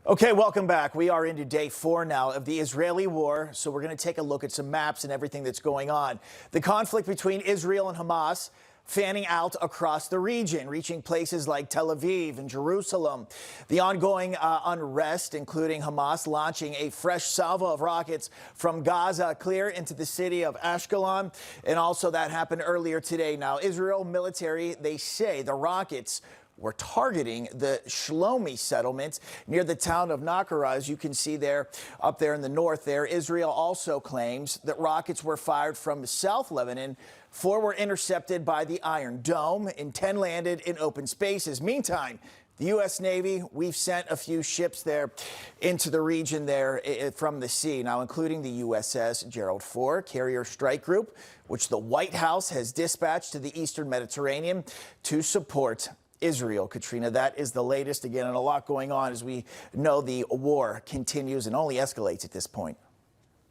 Okay, welcome back. We are into day 4 now of the Israeli war, so we're going to take a look at some maps and everything that's going on. The conflict between Israel and Hamas fanning out across the region, reaching places like Tel Aviv and Jerusalem. The ongoing unrest, including Hamas launching a fresh salvo of rockets from Gaza clear into the city of Ashkelon, and also that happened earlier today. Now, Israel military, they say the rockets were targeting the Shlomi settlement near the town of Nakara, as you can see there, up there in the north there. Israel also claims that rockets were fired from South Lebanon. 4 were intercepted by the Iron Dome, and 10 landed in open spaces. Meantime, the U.S. Navy, we've sent a few ships there into the region there from the sea, now including the USS Gerald Ford Carrier Strike Group, which the White House has dispatched to the Eastern Mediterranean to support Israel. Katrina, that is the latest again, and a lot going on as we know the war continues and only escalates at this point.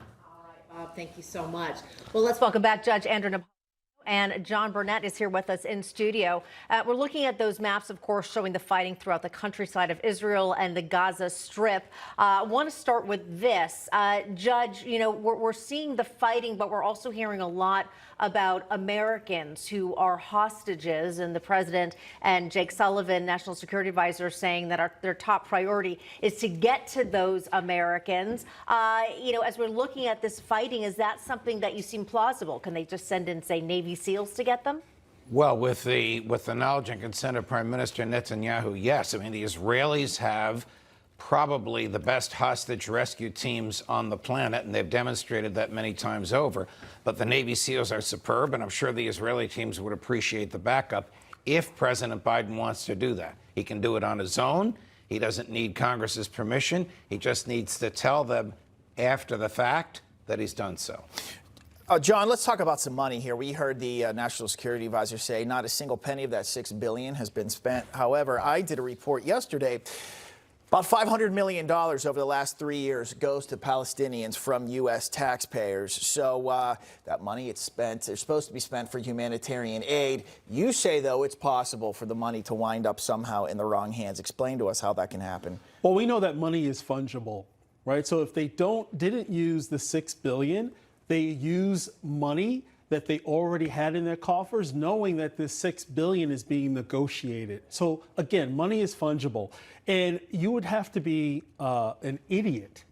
All right, Bob, thank you so much. Well, let's welcome back Judge Andrew Napolitano, and John Burnett is here with us in studio. We're looking at those maps, of course, showing the fighting throughout the countryside of Israel and the Gaza Strip. I want to start with this. Judge, you know, we're seeing the fighting, but we're also hearing a lot about Americans who are hostages, and the president and Jake Sullivan, National Security Advisor, saying that their top priority is to get to those Americans. You know, as we're looking at this fighting, is that something that you seem plausible? Can they just send in, say, Navy SEALs to get them? Well, with the knowledge and consent of Prime Minister Netanyahu, yes. I mean, the Israelis have probably the best hostage rescue teams on the planet, and they've demonstrated that many times over. But the Navy SEALs are superb, and I'm sure the Israeli teams would appreciate the backup if President Biden wants to do that. He can do it on his own. He doesn't need Congress's permission. He just needs to tell them after the fact that he's done so. John, let's talk about some money here. We heard the National Security Advisor say not a single penny of that $6 billion has been spent. However, I did a report yesterday. About $500 million over the last 3 years goes to Palestinians from U.S. taxpayers. So that money it's supposed to be spent for humanitarian aid. You say, though, it's possible for the money to wind up somehow in the wrong hands. Explain to us how that can happen. Well, we know that money is fungible, right? So if they didn't use the $6 billion, they use money that they already had in their coffers, knowing that this $6 billion is being negotiated. So again, money is fungible. And you would have to be an idiot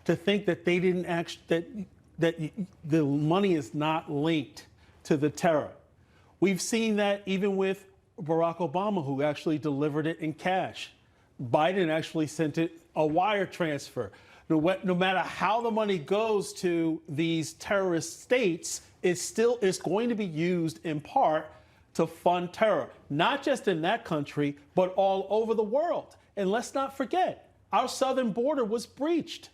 to think that they didn't that the money is not linked to the terror. We've seen that even with Barack Obama, who actually delivered it in cash. Biden actually sent it a wire transfer. No matter how the money goes to these terrorist states, it's going to be used in part to fund terror, not just in that country, but all over the world. And let's not forget, our southern border was breached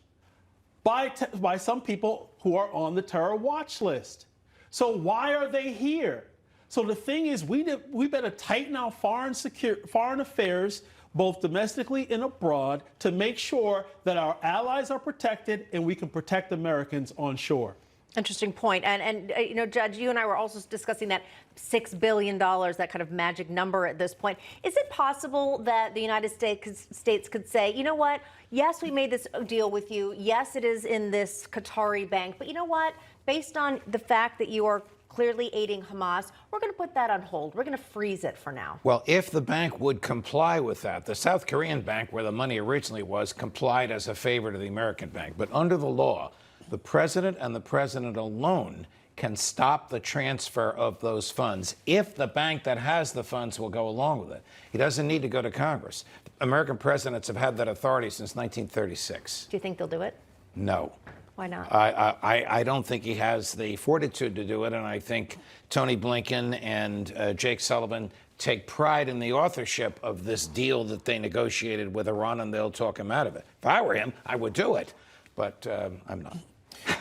by some people who are on the terror watch list. So why are they here? So the thing is, we better tighten our foreign affairs, both domestically and abroad, to make sure that our allies are protected and we can protect Americans on shore. Interesting point. And you know, Judge, you and I were also discussing that $6 billion, that kind of magic number at this point. Is it possible that the United States could say, you know what, yes, we made this deal with you. Yes, it is in this Qatari bank. But you know what, based on the fact that you are clearly aiding Hamas, we're going to put that on hold. We're going to freeze it for now. Well, if the bank would comply with that, the South Korean bank, where the money originally was, complied as a favor to the American bank. But under the law, the president and the president alone can stop the transfer of those funds if the bank that has the funds will go along with it. He doesn't need to go to Congress. American presidents have had that authority since 1936. Do you think they'll do it? No. Why not? I don't think he has the fortitude to do it, and I think Tony Blinken and Jake Sullivan take pride in the authorship of this deal that they negotiated with Iran, and they'll talk him out of it. If I were him, I would do it, but I'm not.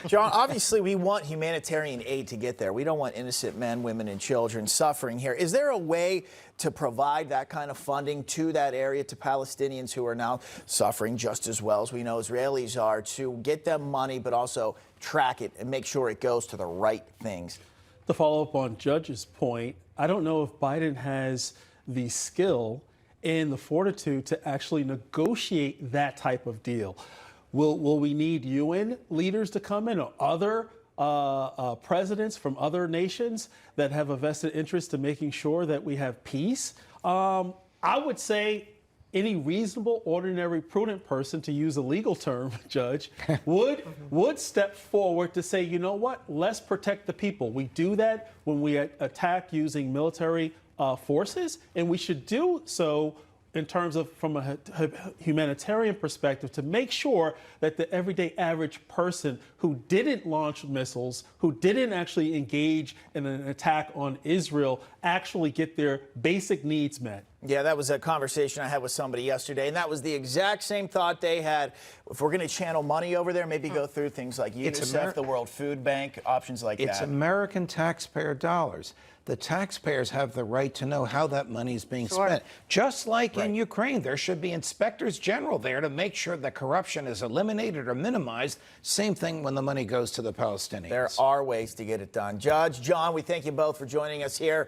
John, obviously we want humanitarian aid to get there. We don't want innocent men, women, and children suffering here. Is there a way to provide that kind of funding to that area, to Palestinians who are now suffering just as well as we know Israelis are, to get them money but also track it and make sure it goes to the right things? To follow up on Judge's point, I don't know if Biden has the skill and the fortitude to actually negotiate that type of deal. Will we need UN leaders to come in, or other presidents from other nations that have a vested interest in making sure that we have peace? I would say any reasonable, ordinary, prudent person, to use a legal term, Judge, would step forward to say, you know what, let's protect the people. We do that when we attack using military forces, and we should do so in terms of from a humanitarian perspective, to make sure that the everyday average person who didn't launch missiles, who didn't actually engage in an attack on Israel, actually get their basic needs met. Yeah, that was a conversation I had with somebody yesterday, and that was the exact same thought they had. If we're going to channel money over there, maybe go through things like UNICEF, the World Food Bank, options like that. It's American taxpayer dollars. The taxpayers have the right to know how that money is being spent. Just like in Ukraine, there should be inspectors general there to make sure that corruption is eliminated or minimized. Same thing when the money goes to the Palestinians. There are ways to get it done. Judge, John, we thank you both for joining us here.